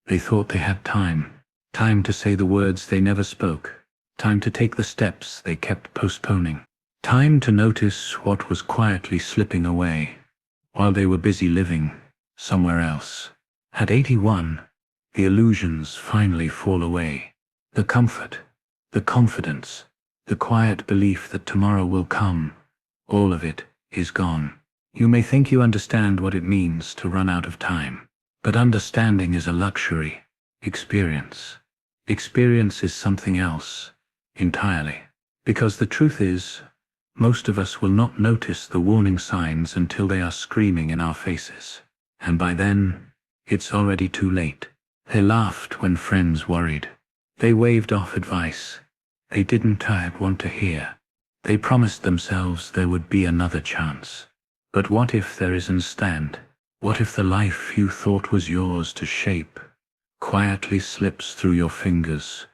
They thought they had time. Time to say the words they never spoke. Time to take the steps they kept postponing. Time to notice what was quietly slipping away while they were busy living somewhere else. At 81, the illusions finally fall away. The comfort, the confidence, the quiet belief that tomorrow will come, all of it is gone. You may think you understand what it means to run out of time, but understanding is a luxury. Experience is something else entirely. Because the truth is, most of us will not notice the warning signs until they are screaming in our faces. And by then, it's already too late. They laughed when friends worried. They waved off advice they didn't want to hear. They promised themselves there would be another chance. But what if there isn't? What if the life you thought was yours to shape quietly slips through your fingers,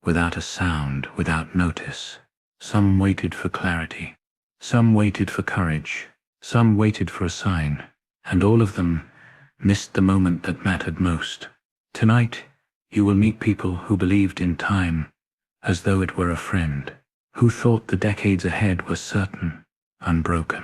without a sound, without notice? Some waited for clarity. Some waited for courage. Some waited for a sign. And all of them missed the moment that mattered most. Tonight, you will meet people who believed in time as though it were a friend, who thought the decades ahead were certain, unbroken,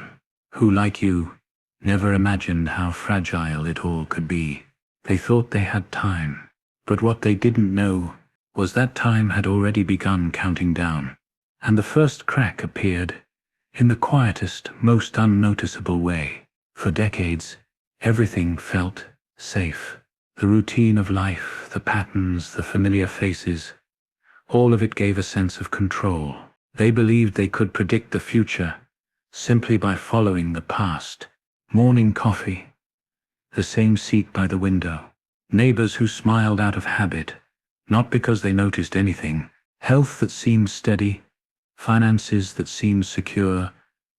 who, like you, never imagined how fragile it all could be. They thought they had time, but what they didn't know was that time had already begun counting down. And the first crack appeared in the quietest, most unnoticeable way. For decades, everything felt safe. The routine of life, the patterns, the familiar faces, all of it gave a sense of control. They believed they could predict the future simply by following the past. Morning coffee, the same seat by the window, neighbors who smiled out of habit, not because they noticed anything, health that seemed steady, finances that seemed secure,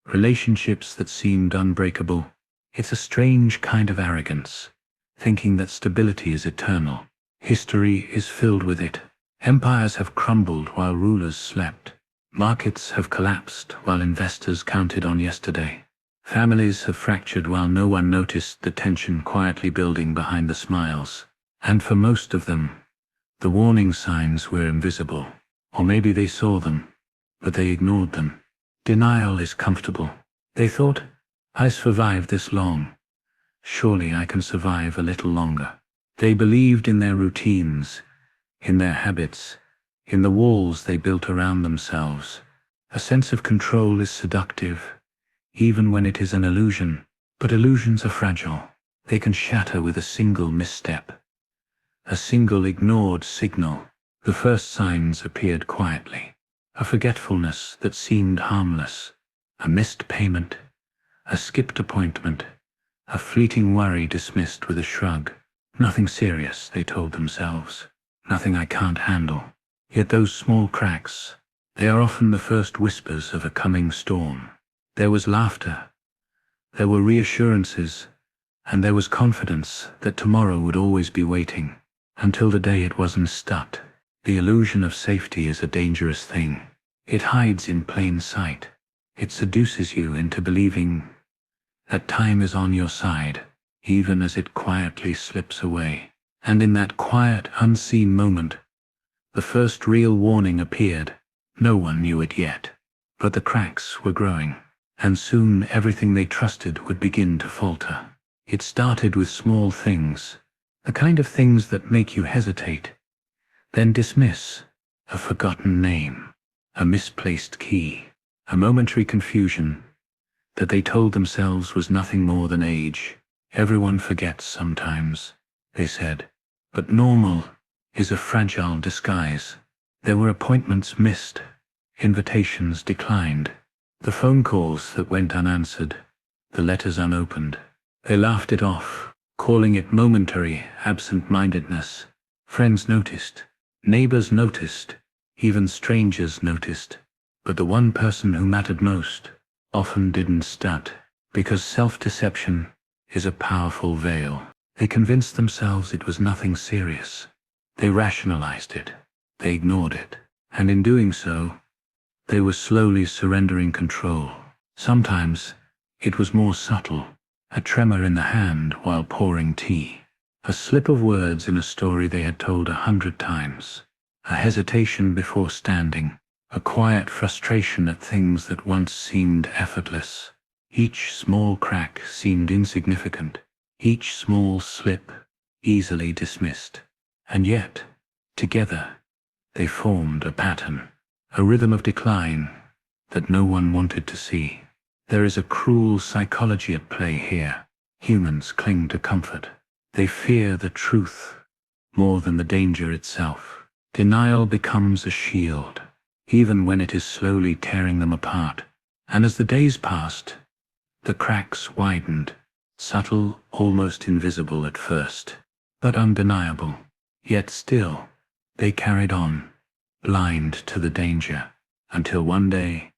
relationships that seemed unbreakable. It's a strange kind of arrogance, thinking that stability is eternal. History is filled with it. Empires have crumbled while rulers slept. Markets have collapsed while investors counted on yesterday. Families have fractured while no one noticed the tension quietly building behind the smiles. And for most of them, the warning signs were invisible. Or maybe they saw them, but they ignored them. Denial is comfortable. They thought, I survived this long. Surely I can survive a little longer. They believed in their routines, in their habits, in the walls they built around themselves. A sense of control is seductive, even when it is an illusion. But illusions are fragile. They can shatter with a single misstep, a single ignored signal. The first signs appeared quietly. A forgetfulness that seemed harmless, a missed payment, a skipped appointment, a fleeting worry dismissed with a shrug. Nothing serious, they told themselves. Nothing I can't handle. Yet those small cracks, they are often the first whispers of a coming storm. There was laughter, there were reassurances, and there was confidence that tomorrow would always be waiting, until the day it wasn't. The illusion of safety is a dangerous thing. It hides in plain sight. It seduces you into believing that time is on your side, even as it quietly slips away. And in that quiet, unseen moment, the first real warning appeared. No one knew it yet, but the cracks were growing, and soon everything they trusted would begin to falter. It started with small things, the kind of things that make you hesitate, then dismiss. A forgotten name, a misplaced key, a momentary confusion that they told themselves was nothing more than age. Everyone forgets sometimes, they said. But normal is a fragile disguise. There were appointments missed, invitations declined, the phone calls that went unanswered, the letters unopened. They laughed it off, calling it momentary absent-mindedness. Friends noticed, neighbors noticed, even strangers noticed. But the one person who mattered most often didn't, because self-deception is a powerful veil. They convinced themselves it was nothing serious. They rationalized it. They ignored it. And in doing so, they were slowly surrendering control. Sometimes it was more subtle, a tremor in the hand while pouring tea, A slip of words in a story they had told 100 times. A hesitation before standing. A quiet frustration at things that once seemed effortless. Each small crack seemed insignificant. Each small slip easily dismissed. And yet, together, they formed a pattern. A rhythm of decline that no one wanted to see. There is a cruel psychology at play here. Humans cling to comfort. They fear the truth more than the danger itself. Denial becomes a shield, even when it is slowly tearing them apart. And as the days passed, the cracks widened, subtle, almost invisible at first, but undeniable. Yet still, they carried on, blind to the danger, until one day,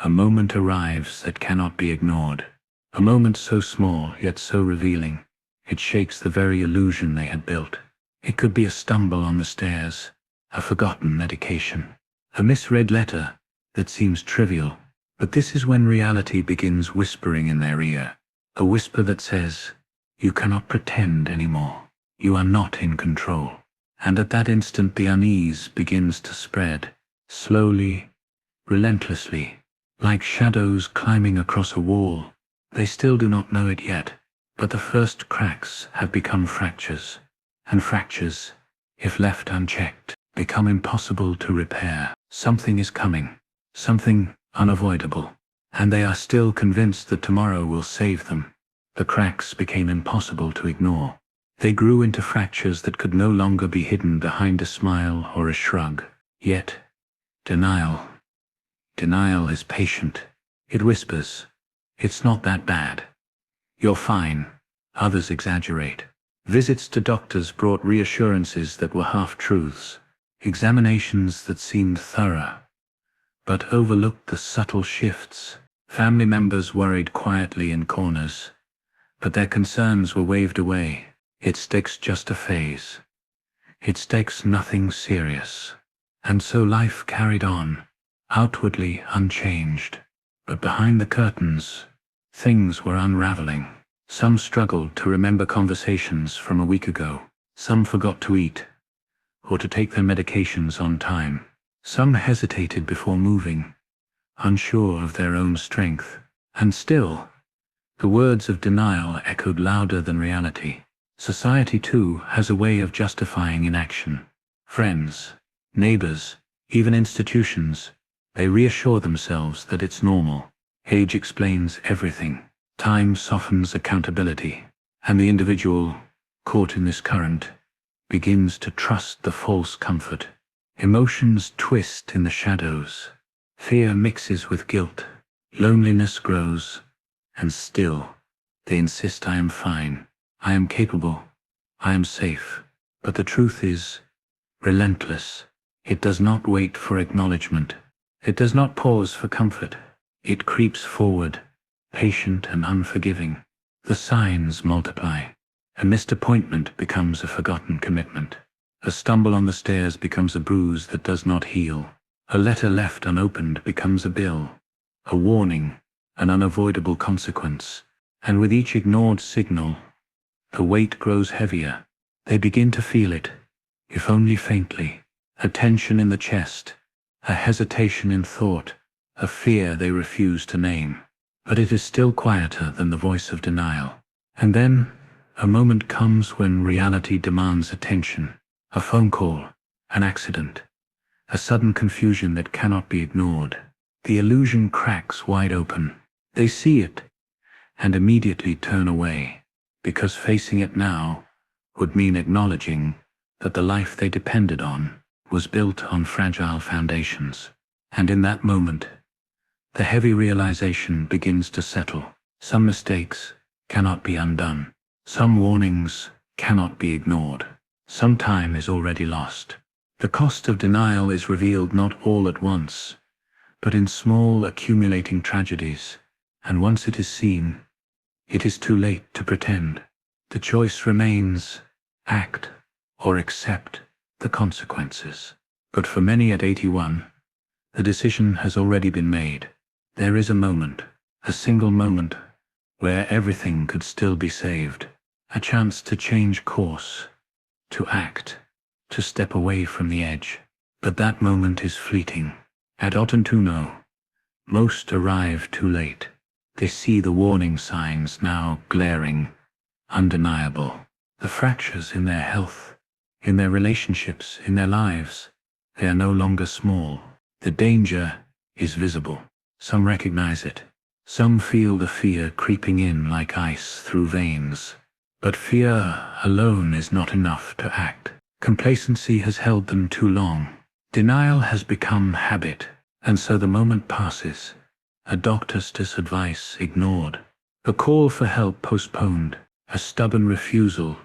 a moment arrives that cannot be ignored. A moment so small, yet so revealing. It shakes the very illusion they had built. It could be a stumble on the stairs, a forgotten medication, a misread letter that seems trivial. But this is when reality begins whispering in their ear. A whisper that says, "You cannot pretend anymore. You are not in control." And at that instant the unease begins to spread, slowly, relentlessly, like shadows climbing across a wall. They still do not know it yet, but the first cracks have become fractures, and fractures, if left unchecked, become impossible to repair. Something is coming, something unavoidable, and they are still convinced that tomorrow will save them. The cracks became impossible to ignore. They grew into fractures that could no longer be hidden behind a smile or a shrug. Yet, denial is patient. It whispers, "It's not that bad. You're fine." Others exaggerate. Visits to doctors brought reassurances that were half-truths, examinations that seemed thorough, but overlooked the subtle shifts. Family members worried quietly in corners, but their concerns were waved away. "It's just a phase. It's nothing serious." And so life carried on, outwardly unchanged. But behind the curtains, things were unraveling. Some struggled to remember conversations from a week ago. Some forgot to eat, or to take their medications on time. Some hesitated before moving, unsure of their own strength. And still, the words of denial echoed louder than reality. Society, too, has a way of justifying inaction. Friends, neighbors, even institutions, they reassure themselves that it's normal. Age explains everything. Time softens accountability, and the individual, caught in this current, begins to trust the false comfort. Emotions twist in the shadows. Fear mixes with guilt. Loneliness grows. And still, they insist, "I am fine. I am capable. I am safe." But the truth is relentless. It does not wait for acknowledgement. It does not pause for comfort. It creeps forward, patient and unforgiving. The signs multiply. A missed appointment becomes a forgotten commitment. A stumble on the stairs becomes a bruise that does not heal. A letter left unopened becomes a bill. A warning, an unavoidable consequence. And with each ignored signal, the weight grows heavier. They begin to feel it, if only faintly. A tension in the chest, a hesitation in thought, a fear they refuse to name. But it is still quieter than the voice of denial. And then, a moment comes when reality demands attention. A phone call, an accident, a sudden confusion that cannot be ignored. The illusion cracks wide open. They see it, and immediately turn away, because facing it now would mean acknowledging that the life they depended on was built on fragile foundations. And in that moment, the heavy realization begins to settle. Some mistakes cannot be undone. Some warnings cannot be ignored. Some time is already lost. The cost of denial is revealed not all at once, but in small accumulating tragedies. And once it is seen, it is too late to pretend. The choice remains: act or accept the consequences. But for many at 81, the decision has already been made. There is a moment, a single moment, where everything could still be saved. a chance to change course, to act, to step away from the edge. But that moment is fleeting. At Ottentuno, most arrive too late. They see the warning signs now glaring, undeniable. The fractures in their health, in their relationships, in their lives, they are no longer small. The danger is visible. Some recognize it. Some feel the fear creeping in like ice through veins. But fear alone is not enough to act. Complacency has held them too long. Denial has become habit, and so the moment passes. A doctor's advice ignored. A call for help postponed. A stubborn refusal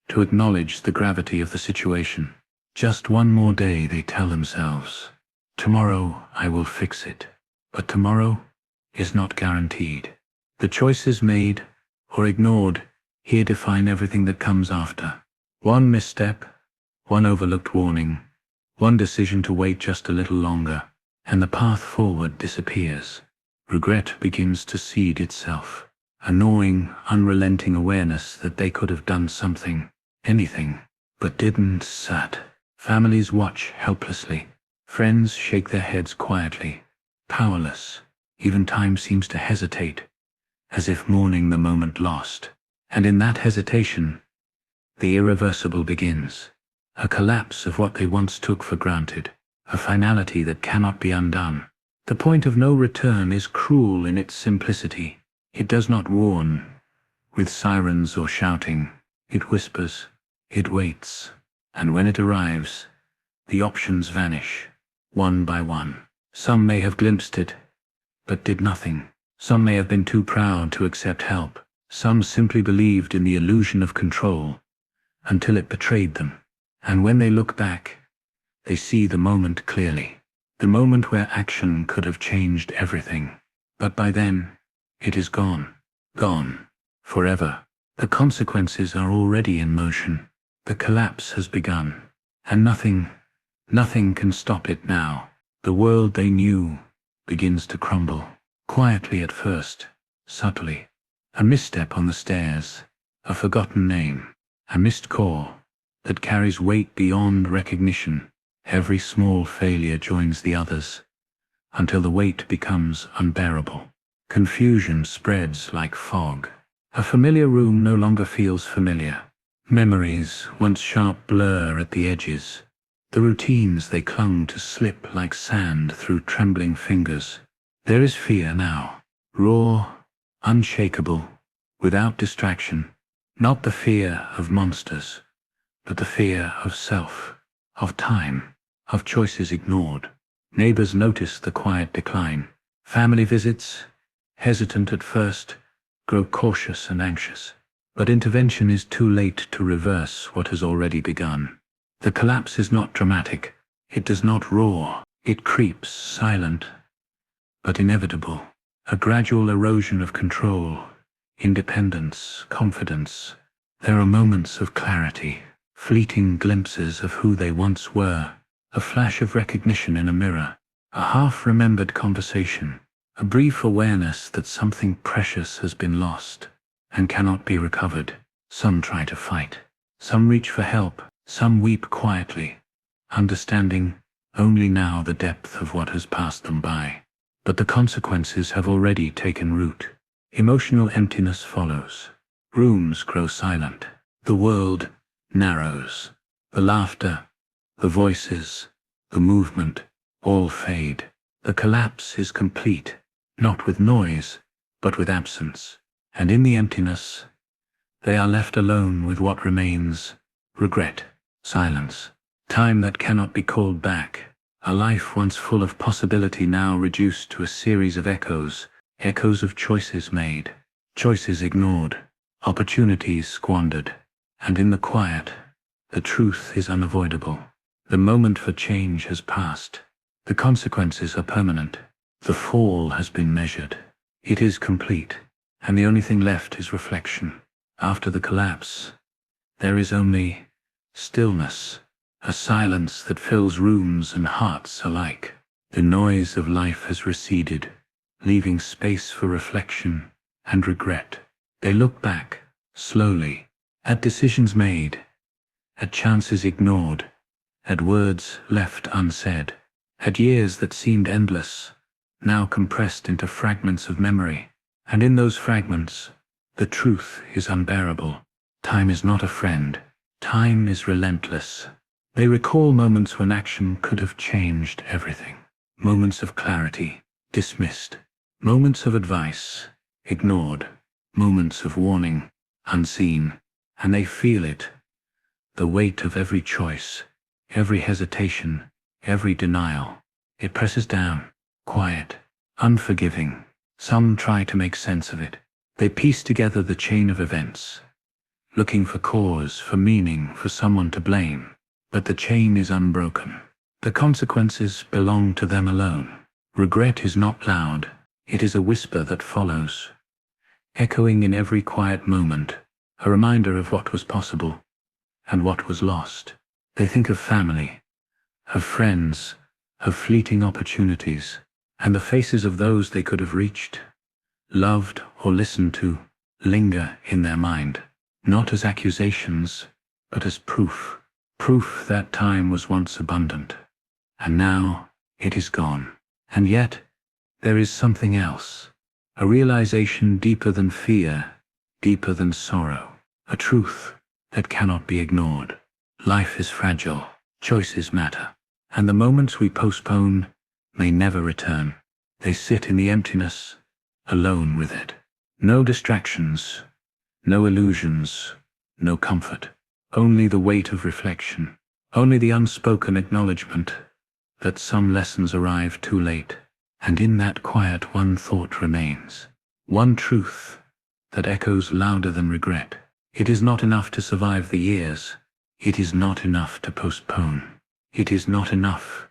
to acknowledge the gravity of the situation. Just one more day, they tell themselves. Tomorrow I will fix it. But tomorrow is not guaranteed. The choices made or ignored here define everything that comes after. One misstep, one overlooked warning, one decision to wait just a little longer, and the path forward disappears. Regret begins to seed itself. A gnawing, unrelenting awareness that they could have done something, anything, but didn't. Sat. Families watch helplessly. Friends shake their heads quietly, powerless. Even time seems to hesitate, as if mourning the moment lost. And in that hesitation, the irreversible begins. A collapse of what they once took for granted. A finality that cannot be undone. The point of no return is cruel in its simplicity. It does not warn with sirens or shouting. It whispers, it waits, and when it arrives, the options vanish, one by one. Some may have glimpsed it, but did nothing. Some may have been too proud to accept help. Some simply believed in the illusion of control, until it betrayed them. And when they look back, they see the moment clearly. The moment where action could have changed everything. But by then, it is gone. Gone. Forever. The consequences are already in motion. The collapse has begun. And nothing can stop it now. The world they knew begins to crumble. Quietly at first, subtly. A misstep on the stairs, a forgotten name, a missed call that carries weight beyond recognition. Every small failure joins the others, until the weight becomes unbearable. Confusion spreads like fog. A familiar room no longer feels familiar. Memories, once sharp, blur at the edges. The routines they clung to slip like sand through trembling fingers. There is fear now, raw, unshakable, without distraction. Not the fear of monsters, but the fear of self, of time, of choices ignored. Neighbors notice the quiet decline. Family visits, hesitant at first, grow cautious and anxious. But intervention is too late to reverse what has already begun. The collapse is not dramatic. It does not roar. It creeps, silent, but inevitable. A gradual erosion of control, independence, confidence. There are moments of clarity, fleeting glimpses of who they once were, a flash of recognition in a mirror, a half-remembered conversation, a brief awareness that something precious has been lost and cannot be recovered. Some try to fight. Some reach for help. Some weep quietly, understanding only now the depth of what has passed them by. But the consequences have already taken root. Emotional emptiness follows. Rooms grow silent. The world narrows. The laughter, the voices, the movement, all fade. The collapse is complete, not with noise, but with absence. And in the emptiness, they are left alone with what remains: regret, silence, time that cannot be called back. A life once full of possibility now reduced to a series of echoes, echoes of choices made, choices ignored, opportunities squandered. And in the quiet, the truth is unavoidable. The moment for change has passed. The consequences are permanent. The fall has been measured. It is complete, and the only thing left is reflection. After the collapse, there is only stillness, a silence that fills rooms and hearts alike. The noise of life has receded, leaving space for reflection and regret. They look back, slowly, at decisions made, at chances ignored, at words left unsaid, at years that seemed endless, now compressed into fragments of memory. And in those fragments, the truth is unbearable. Time is not a friend. Time is relentless. They recall moments when action could have changed everything. Moments of clarity, dismissed. Moments of advice, ignored. Moments of warning, unseen. And they feel it. The weight of every choice, every hesitation, every denial. It presses down, quiet, unforgiving. Some try to make sense of it. They piece together the chain of events, looking for cause, for meaning, for someone to blame. But the chain is unbroken. The consequences belong to them alone. Regret is not loud. It is a whisper that follows, echoing in every quiet moment, a reminder of what was possible and what was lost. They think of family, of friends, of fleeting opportunities, and the faces of those they could have reached, loved, or listened to, linger in their mind, not as accusations, but as proof. Proof that time was once abundant, and now it is gone. And yet, there is something else, a realization deeper than fear, deeper than sorrow, a truth that cannot be ignored. Life is fragile, choices matter, and the moments we postpone may never return. They sit in the emptiness, alone with it. No distractions, no illusions, no comfort. Only the weight of reflection. Only the unspoken acknowledgement that some lessons arrive too late. And in that quiet one thought remains. One truth that echoes louder than regret. It is not enough to survive the years. It is not enough to postpone. It is not enough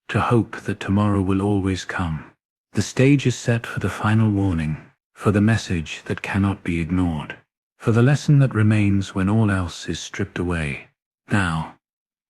to hope that tomorrow will always come. The stage is set for the final warning, for the message that cannot be ignored, for the lesson that remains when all else is stripped away. Now,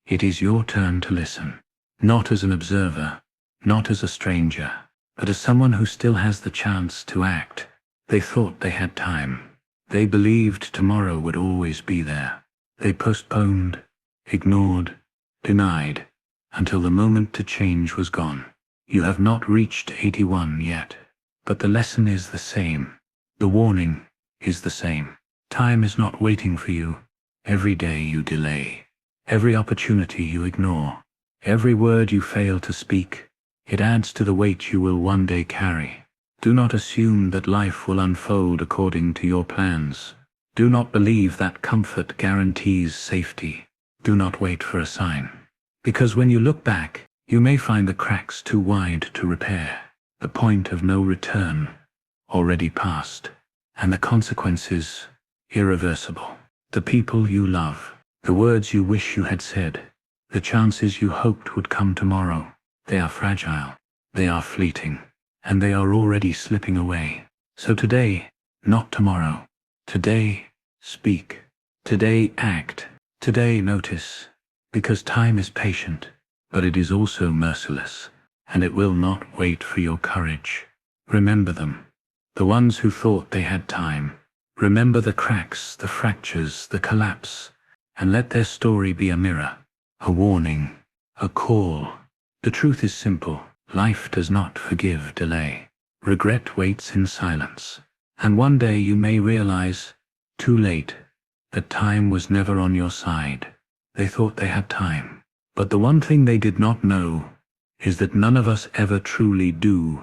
it is your turn to listen, not as an observer, not as a stranger, but as someone who still has the chance to act. They thought they had time. They believed tomorrow would always be there. They postponed, ignored, denied, until the moment to change was gone. You have not reached 81 yet, but the lesson is the same. The warning is the same. Time is not waiting for you. Every day you delay, every opportunity you ignore, every word you fail to speak, it adds to the weight you will one day carry. Do not assume that life will unfold according to your plans. Do not believe that comfort guarantees safety. Do not wait for a sign. Because when you look back, you may find the cracks too wide to repair, the point of no return already passed, and the consequences irreversible. The people you love, the words you wish you had said, the chances you hoped would come tomorrow, they are fragile, they are fleeting, and they are already slipping away. So today, not tomorrow. Today, speak. Today, act. Today, notice. Because time is patient, but it is also merciless, and it will not wait for your courage. Remember them, the ones who thought they had time. Remember the cracks, the fractures, the collapse, and let their story be a mirror, a warning, a call. The truth is simple. Life does not forgive delay. Regret waits in silence. And one day you may realize, too late, that time was never on your side. They thought they had time. But the one thing they did not know is that none of us ever truly do